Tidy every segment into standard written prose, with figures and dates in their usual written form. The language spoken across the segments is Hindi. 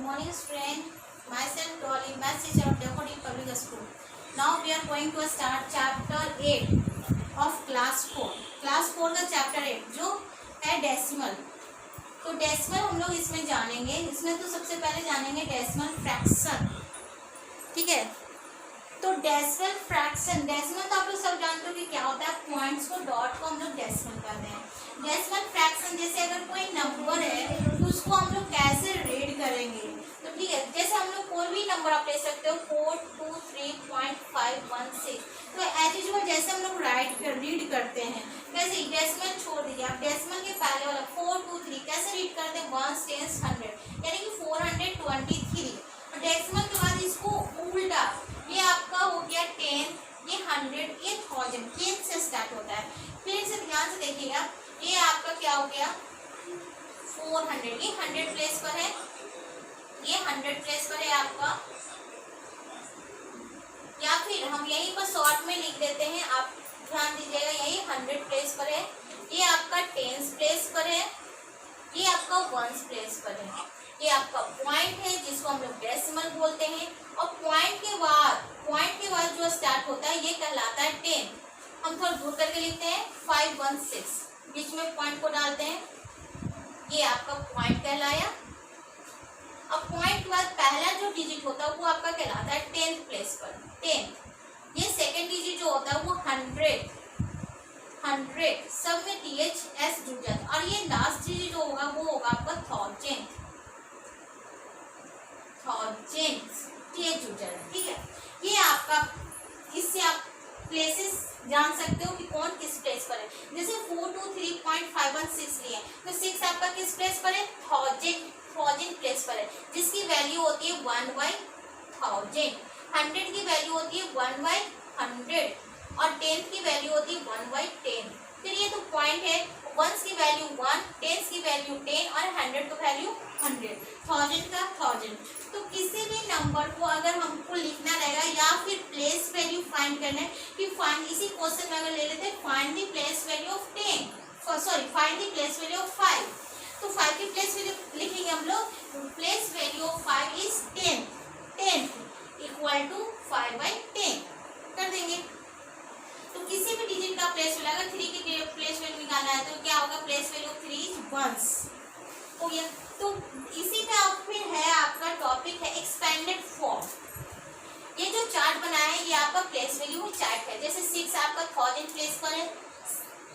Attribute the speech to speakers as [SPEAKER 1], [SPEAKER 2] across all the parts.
[SPEAKER 1] morning student. Myself Dolly, math teacher of Daffodil Public School. Now we are going to start chapter 8 of class 4. Class 4 का chapter 8 जो है डेसिमल. तो डेसिमल हम लोग इसमें जानेंगे. इसमें तो सबसे पहले जानेंगे डेसिमल फ्रैक्शन. ठीक है. तो डेसिमल फ्रैक्शन, डेसिमल तो आप लोग सब जानते हो कि क्या होता है. पॉइंट्स को डॉट को हम लोग डेसिमल करते हैं. डेसिमल फ्रैक्शन जैसे अगर कोई नंबर है तो उसको हम लोग कैसे रीड करेंगे. तो ठीक है, जैसे हम लोग कोई भी नंबर आप ले सकते हो 423.516. तो एज यूजुअल जैसे हम लोग रीड करते हैं कैसे, डेसिमल छोड़ दीजिए आप. डेसिमल के पहले वाला 423 कैसे रीड करते हैं, 1 10 100 यानी कि 423. और डेसिमल के बाद इसको उल्टा, ये आपका हो गया 10, ये 100, ये 1000 10 से स्टार्ट होता है. फिर से ध्यान से देखिएगा, ये आपका क्या हो गया 400, ये 100 प्लेस पर है, ये 100 प्लेस पर है आपका. या फिर हम यहीं पर शॉर्ट में लिख देते हैं, आप ध्यान दीजिएगा, यही 100 प्लेस पर है, ये आपका 10 प्लेस पर है, ये आपका 1 प्लेस पर है. ये आपका पॉइंट है जिसको हम लोग डेसिमल बोलते हैं. और पॉइंट के बाद जो स्टार्ट होता है ये कहलाता है 10. हम थोड़ा दूर करके लिखते हैं 516, बीच में पॉइंट को डालते हैं, ये आपका पॉइंट कहलाया. अब पॉइंट के बाद पहला जो डिजिट होता है वो आपका कहलाता है 10th प्लेस पर 10. ये सेकंड डिजिट जो होता है वो 100 सब में THS जुड़ जाता है. और ये लास्ट डिजिट जो होगा वो होगा आपका 1000 TH जुड़ जाता है. ठीक है, ये आपका, इससे आप प्लेसेस जान सकते हो कि कौन किस प्लेस पर है. जैसे 423.516 लिए तो 6 आपका किस प्लेस पर है, 1000 प्लेस पर है, जिसकी वैल्यू होती है 1/1000. 100 की वैल्यू होती है 1/100 और 10 की वैल्यू होती है 1/10. फिर ये तो पॉइंट है, 1 की वैल्यू 1, 10 की वैल्यू 10 और 100 का वैल्यू 100, 1000 का 1000. तो किसी भी नंबर को अगर हमको लिखना रहेगा या फिर प्लेस वैल्यू फाइंड करना है कि फाइंड, इसी क्वेश्चन में अगर ले लेते हैं find the place value of 10, sorry find the place value of 5. तो 5 की प्लेस वैल्यू लिखेंगे हम लोग, place value of 5 is 10. 10 equal to 5/10 कर देंगे. तो किसी भी डिजिट का प्लेस वैल्यू, अगर 3 की प्लेस वैल्यू निकालना है तो क्या होगा, प्लेस वैल्यू ऑफ 3 इज 1 हो गया. तो इसी का फिर है आपका टॉपिक है एक्सपेंडेड फॉर्म. ये जो चार्ट बनाया है ये आपका प्लेस वैल्यू चार्ट है. जैसे 6 आपका 1000 प्लेस पर है,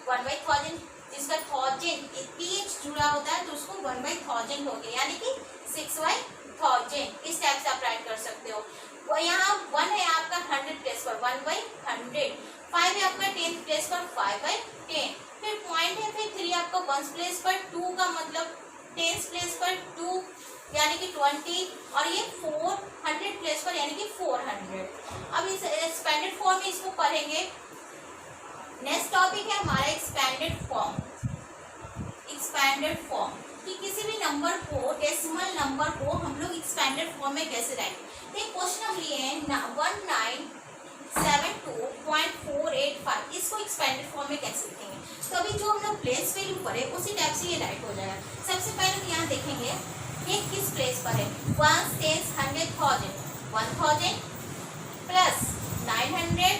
[SPEAKER 1] 1/1000, जिसका 1000 TH जुड़ा होता है तो उसको 1/1000 हो गया, यानी कि 6/1000. इस टाइप से आप राइट कर सकते हो. वो यहाँ 1 है आपका 100 प्लेस पर 1/100, 5 है आपका 10 प्लेस पर 5/10. फिर पॉइंट है, फिर 3 आपका 1 प्लेस पर, 2 का मतलब 10 प्लेस पर 2 यानी कि 20 और ये 400 प्लेस पर यानी कि 400. अब इस एक्सपेंडेड फॉर्म में इसको पढ़ेंगे. नेक्स्ट टॉपिक है हमारा एक्सपेंडेड फॉर्म. एक्सपेंडेड फॉर्म कि किसी भी नंबर को, डेसिमल नंबर को हम लोग एक्सपेंडेड फॉर्म में कैसे राइट. एक क्वेश्चन हम लिए हैं 1972.485, इसको एक्सपेंडेड फॉर्म में कैसे लिखेंगे. तो अभी जो हम लोग प्लेस वैल्यू पढ़े उसी टाइप से ये राइट हो जाएगा. सबसे पहले तो यहाँ देखेंगे ये किस प्लेस पर है, 1 10 100 1000, 1000 प्लस 900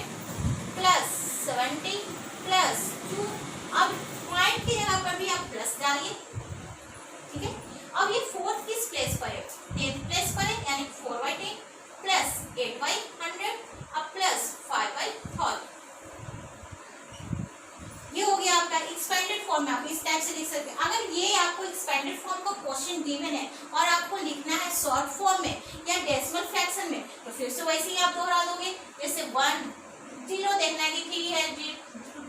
[SPEAKER 1] प्लस 70 प्लस 2. अब पॉइंट की जगह पर भी आप प्लस डालिए. ठीक है, अब ये 4th किस प्लेस पर है, 10th प्लेस पर है, यानी 4/10 प्लस 8/100 अब प्लस 5/1000. ये हो गया आपका एक्सपेंडेड फॉर्म में. आप इस टाइप से लिख सकते हैं. अगर ये आपको एक्सपेंडेड फॉर्म का क्वेश्चन गिवन है और आपको लिखना है शॉर्ट फॉर्म में या डेसिमल फ्रैक्शन में, तो फिर से वैसे ही आप दोहरा दोगे. जैसे 1 0 देखना है कि 3 है,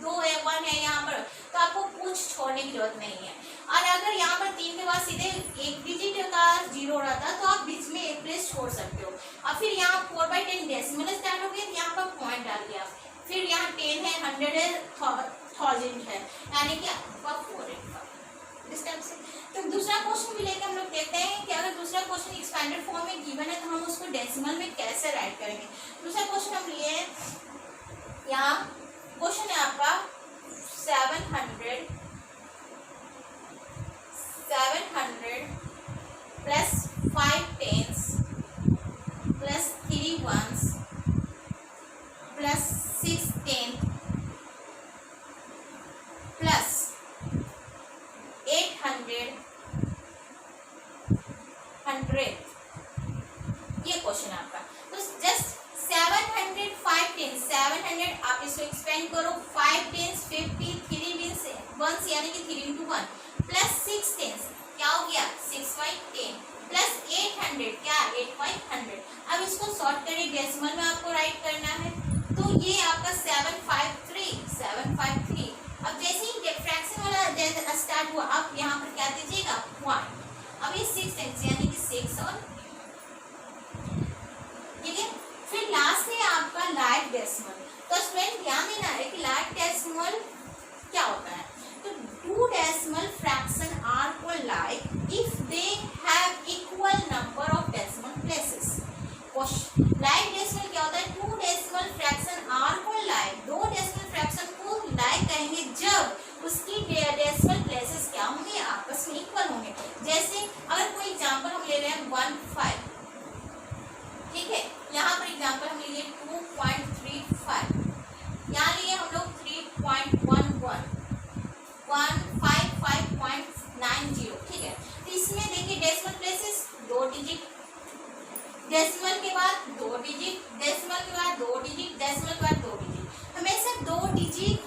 [SPEAKER 1] 2 है, 1 है यहाँ पर, तो आपको कुछ छोड़ने की जरूरत नहीं है. और अगर यहाँ पर 3 के बाद सीधे एक डिजिट का 0 रहता तो आप बीच में एक प्लेस छोड़ सकते हो. और फिर यहाँ 4/10 डेसिमल स्टार्ट हो गया, यहाँ पर पॉइंट डाल दिया. फिर यहाँ 10 है, 100 है, 1000 है, यानी कि आपका 485 इस टाइप से. तो दूसरा क्वेश्चन भी लेके हम लोग देखते हैं कि अगर दूसरा क्वेश्चन एक्सपेंडेड फॉर्म में गिवन है तो हम उसको डेसिमल में कैसे राइट करेंगे. दूसरा क्वेश्चन हम लिए हैं, यहाँ क्वेश्चन है आपका 700 plus 5 tens plus 3 ones plus 6 tenth plus 800 100th, ये क्वेश्चन आपका। तो जस्ट 705 टेंस, 700 आप इसको एक्सपेंड करो, 5 टेंस 50, 3 वंस यानी कि 3 into 1 प्लस 6 टेंस क्या हो गया 6 by 10 प्लस 800 क्या 8 by 100। अब इसको शॉर्ट करें, डेसिमल में आपको राइट करना है, तो ये आपका 753। अब जैसे ही फ्रैक्शन वाला स्टार्ट हुआ, आप यहाँ पर क्या दीजिएगा 1। अब ये 6 टेंस यानी कि 6 और ठीक है। फिर लास्ट है आपका लाइक डेसिमल। तो स्टूडेंट ध्यान देना है कि लाइक डेसिमल क्या होता है। तो 2 decimal fraction are called like if they have equal number of decimal places। Like decimal क्या होता है, 2 decimal fraction are called like, 2 decimal fraction को like कहेंगे जब उसकी डेसिमल प्लेसेस क्या होंगे आपस में इक्वल होंगे। जैसे अगर कोई एग्जांपल हम ले रहे हैं 1.5, ठीक है, यहाँ पर एग्जांपल हम लिए 2.35, यहाँ लिए हम लोग 3.11, 155.90, ठीक है। तो इसमें देखिए डेसिमल प्लेसेस 2 डिजिट, डेसिमल के बाद 2 डिजिट, डेसिमल के बाद 2 डिजिट, डेसिमल के बाद 2 डिजिट, हमेशा 2 डिजिट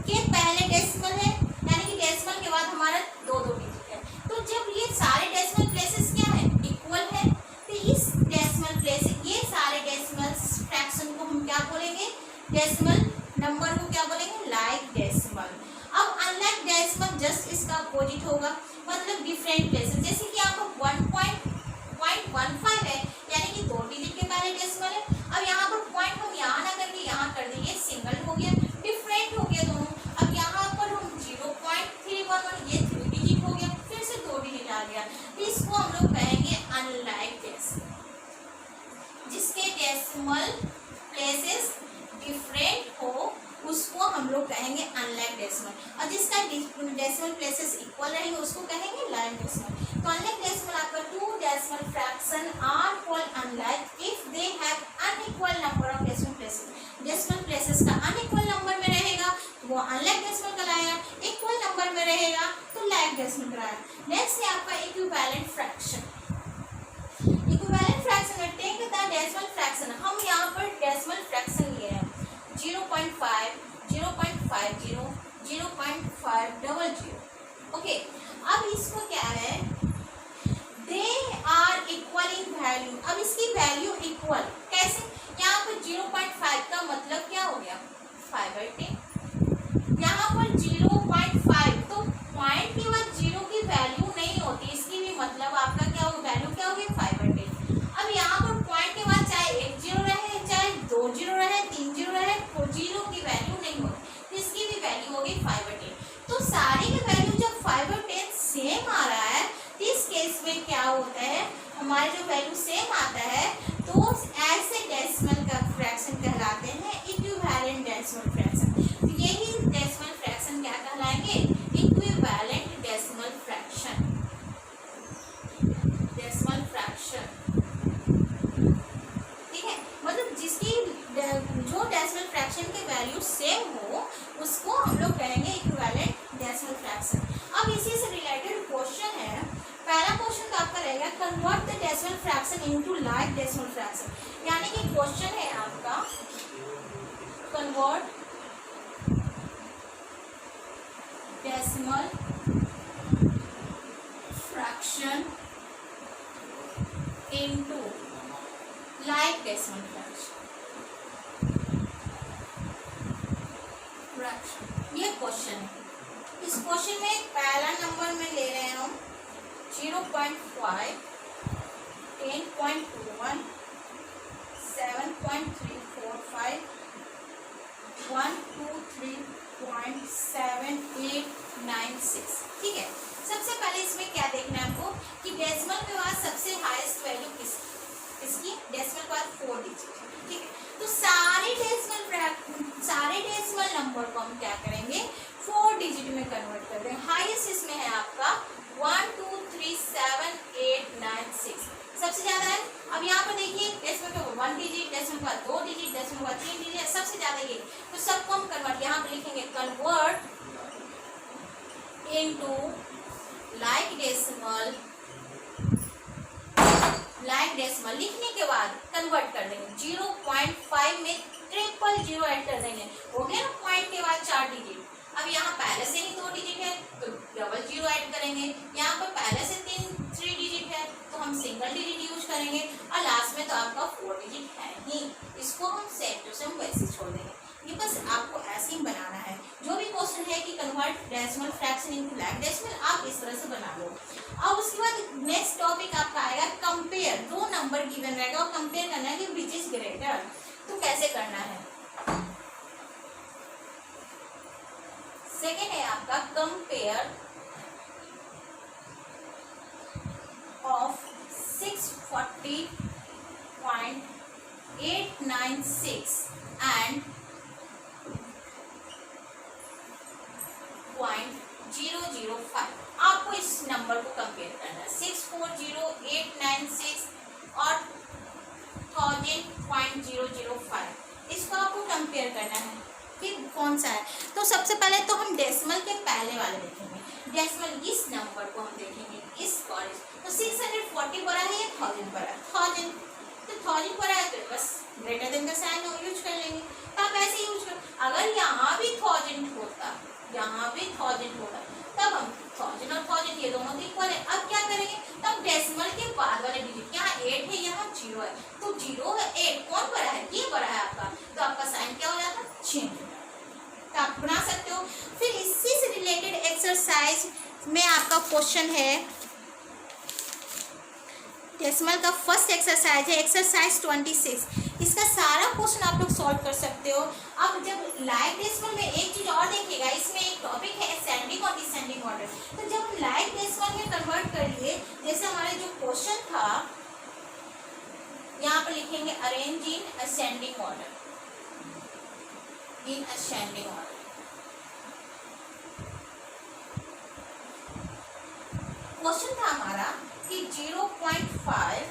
[SPEAKER 1] के पहले डेसिमल है, यानी कि डेसिमल के बाद हमारा 2 डिजिट है। तो जब ये सारे डेसिमल प्लेसेस क्या है इक्वल है, तो इस डेसिमल प्लेस ये सारे डेसिमल फ्रैक्शन को हम क्या बोलेंगे, डेसिमल नंबर को क्या बोलेंगे लाइक डेसिमल। अब अनलाइक डेसिमल जस्ट इसका अपोजिट होगा, मतलब डिफरेंट प्लेसेस। जैसे कि आपको 1.15 है यानी कि 2 डिजिट के पहले डेसिमल है। अब यहाँ पर पॉइंट हम यहाँ ना करके यहाँ कर देंगे, सिंगल हो गया, डिफरेंट हो गया दोनों। अब यहाँ पर हम 0.311 ये 3 डिजिट हो गया, फिर से 2 डिजिट आ गया, तो इसको हम लोग कहेंगे अनलाइक डेसिमल। जिसके डेसिमल प्लेसेस डिफरेंट हो उसको हम लोग कहेंगे अनलाइक डेसिमल, और जिसका डेसिमल प्लेसेस इक्वल रहेंगे उसको कहेंगे लाइक डेसिमल। तो अनलाइक डेसिमल आपका 2 decimal fraction are called unlike if they have unequal number of decimal places। Decimal places का अनइक्वल नंबर में रहेगा तो वो अनलाइक डेसिमल कहलाएगा, इक्वल नंबर में रहेगा तो लाइक डेसिमल कहलाएगा। नेक्स्ट है आपका इक्विवेलेंट फ्रैक्शन। इक्विवेलेंट फ्रैक्शन में टेक द डेसिमल फ्रैक्शन, हम यहाँ पर डेसिमल फ्रैक्शन लिए हैं 0.5, 0.50, 0.500, ओके। अब इसको क्या है, they are equal in value. अब इसकी वैल्यू इक्वल कैसे, यहाँ पर 0.5 का मतलब क्या हो गया 5/10, यहाँ पर 0.5 तो पॉइंट के बाद 0 की वैल्यू नहीं होती, इसकी भी मतलब आपका क्या होगा वैल्यू क्या होगी 5/10। अब यहाँ पर पॉइंट के बाद चाहे 1 0 रहे, चाहे 2 0 रहे, 3 0 रहे, 0 की वैल्यू नहीं होगी, तो इसकी भी वैल्यू होगी 5/10। तो सारी की वैल्यू जब 5/10 सेम आ रहा है, इस केस में क्या होता है हमारे जो वैल्यू सेम आता है तो ऐसे डेसिमल का फ्रैक्शन कहलाते हैं इक्विवेलेंट डेसिमल फ्रैक्शन। तो यही डेसिमल फ्रैक्शन क्या कहलाएंगे equivalent decimal fraction. Decimal fraction ठीक है, मतलब जिसकी जो डेसिमल फ्रैक्शन के वैल्यू सेम हो उसको हम लोग कहेंगे इक्विवेलेंट डेसिमल फ्रैक्शन। अब इसी से रिलेटेड क्वेश्चन है, पहला क्वेश्चन तो आपका रहेगा convert the decimal fraction into like decimal fraction, यानी कि क्वेश्चन है आपका convert decimal fraction into like decimal fraction. ये क्वेश्चन है, इस क्वेश्चन में पहला नंबर में ले रहे हैं हम 0.5, 10.21, 7.345, 123.7896, ठीक है। सबसे पहले इसमें क्या देखना है आपको कि डेसिमल के बाद सबसे हाईएस्ट वैल्यू इसकी डेसिमल के बाद 4 डिजिट, ठीक है। तो सारे डेसिमल नंबर को हम क्या करेंगे 4 डिजिट में कन्वर्ट कर देंगे। हाईएस्ट इसमें है आपका 1 2 3 7 8 9 इंटू लाइक डेसिमल लिखने के बाद कन्वर्ट कर देंगे 0.5 में 000 ऐड कर देंगे, हो गया ना पॉइंट के बाद 4 डिजिट। अब यहाँ पहले से ही 2 डिजिट है तो डबल 0 ऐड करेंगे, यहाँ पर पहले से 3 डिजिट है तो हम सिंगल डिजिट यूज करेंगे और लास्ट में तो आपका 4 डिजिट है ही, इसको हम सेम टू सेम वैसे छोड़ देंगे। ये बस आपको ऐसे ही बनाना है। जो भी क्वेश्चन है कि convert decimal fraction into like decimal, आप इस तरह से बना लो। अब उसके बाद नेक्स्ट टॉपिक आपका आएगा कंपेयर। 2 नंबर गिवन रहेगा और कंपेयर करना है कि विच इज ग्रेटर, तो कैसे करना है। सेकेंड है आपका कंपेयर ऑफ 640.896 एंड 0.005। आपको इस नंबर को कंपेयर करना है 640,896 और 1000.005, इसको आपको कंपेयर करना है कि कौन सा है। तो सबसे पहले तो हम डेसिमल के पहले वाले देखेंगे, डेसिमल इस नंबर को हम देखेंगे इस कॉलेज। तो 640 बड़ा है या 1000 बड़ा है, 1000, तो 1000 बड़ा है तो बस ग्रेटर देन का साइन यूज कर लेंगे। तो आप ऐसे यूज कर, अगर यहाँ भी 1000 होता, यहाँ भी 1000 होगा तब हम 1000 और 1000 ये दोनों इक्वल है। अब क्या करेंगे, तब डेसिमल के बाद वाले डिजिट, यहाँ 8 है यहाँ 0 है, तो 0 है 8 कौन बड़ा है, ये बड़ा है आपका, तो आपका साइन क्या हो जाता है, चेंज। तो आप बना सकते हो। फिर इसी से रिलेटेड एक्सरसाइज में आपका क्वेश्चन है, डेसिमल का फर्स्ट एक्सरसाइज है एक्सरसाइज 26। इसका सारा क्वेश्चन आप लोग सॉल्व कर सकते हो। अब जब लाइक डेसिमल में एक चीज और देखिएगा, इसमें एक टॉपिक है असेंडिंग और डिसेंडिंग ऑर्डर। तो जब हम लाइक डेसिमल में कन्वर्ट करिए, जैसे हमारे जो क्वेश्चन था यहाँ पर लिखेंगे arrange in ascending order, in ascending order. Question था हमारा कि 0.5,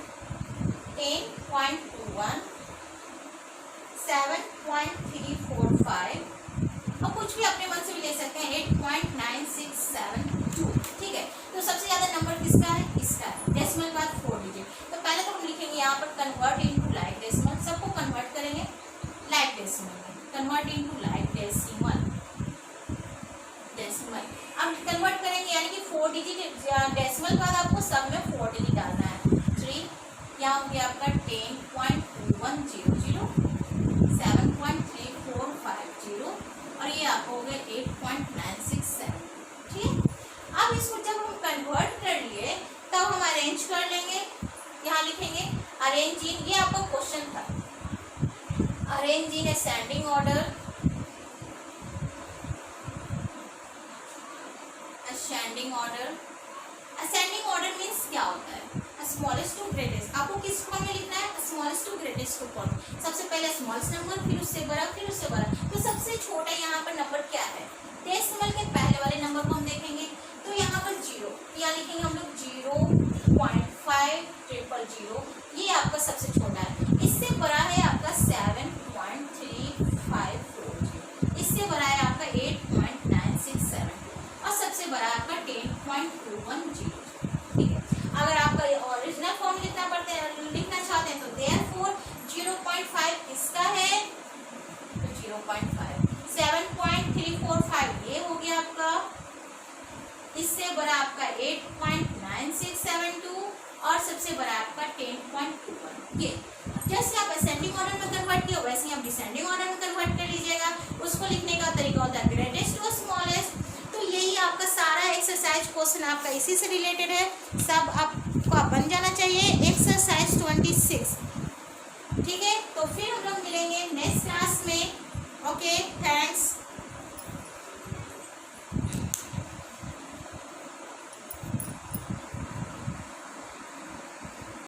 [SPEAKER 1] 10.21, 7.345 और कुछ भी अपने मन से भी ले सकते हैं 8.9672, ठीक है। तो सबसे ज्यादा नंबर किसका है, इसका है, डेसिमल बाद 4 डिजिट। तो पहले तो हम लिखेंगे यहाँ पर कन्वर्ट इनटू लाइक डेसिमल, सबको कन्वर्ट करेंगे लाइक डेसिमल में, कन्वर्ट इनटू लाइक डेसिमल। अब कन्वर्ट करेंगे यानी कि 4 डिजिट डेसिमल बाद आपको सब में 4 डिजिट डालना है। 3 यहाँ हो गया आपका 10.2100, 7.3450 और ये आपको हो गया 8.967, ठीक है। अब इसको जब हम कन्वर्ट कर लिए तब हम अरेंज कर लेंगे, यहाँ लिखेंगे अरेंज इन, ये आपका क्वेश्चन था, arrange in ascending order, ascending order. Ascending order means क्या होता है, स्मॉलेस्ट टू ग्रेटेस्ट। आपको किस फॉर्म में लिखना है, स्मॉलेस्ट टू ग्रेटेस्ट फॉर्म। सबसे पहले स्मॉलेस्ट नंबर, फिर उससे बड़ा, फिर उससे बड़ा। तो सबसे छोटा यहाँ पर नंबर क्या है, डेसिमल के पहले वाले नंबर को हम देखेंगे। तो यहाँ पर 0, यहाँ लिखेंगे हम लोग 0.5000, ये आपका सबसे छोटा है। इससे बड़ा है आपका 7.3540, इससे बड़ा है आपका 8.967 और सबसे बड़ा आपका 10.210, ठीक है। अगर आपका ओरिजिनल फॉर्म लिखना चाहते हैं तो देयरफॉर 0.5 इसका है तो 0.5, 7.345 ये हो गया आपका, इससे बड़ा आपका 8.9672 और सबसे बड़ा आपका 10.21। ये जैसे आप असेंडिंग ऑर्डर में कन्वर्ट किए वैसे ही आप डिसेंडिंग ऑर्डर में कन्वर्ट कर लीजिएगा। उसको लिखने का तरीका होता है ग्रेटेस्ट टू स्मॉलेस्ट। तो यही आपका सारा एक्सरसाइज क्वेश्चन आपका इसी से रिलेटेड है, सब आपको बन जाना चाहिए एक्सरसाइज 26, ठीक है। तो फिर हम लोग मिलेंगे नेक्स्ट क्लास में। Okay, thanks.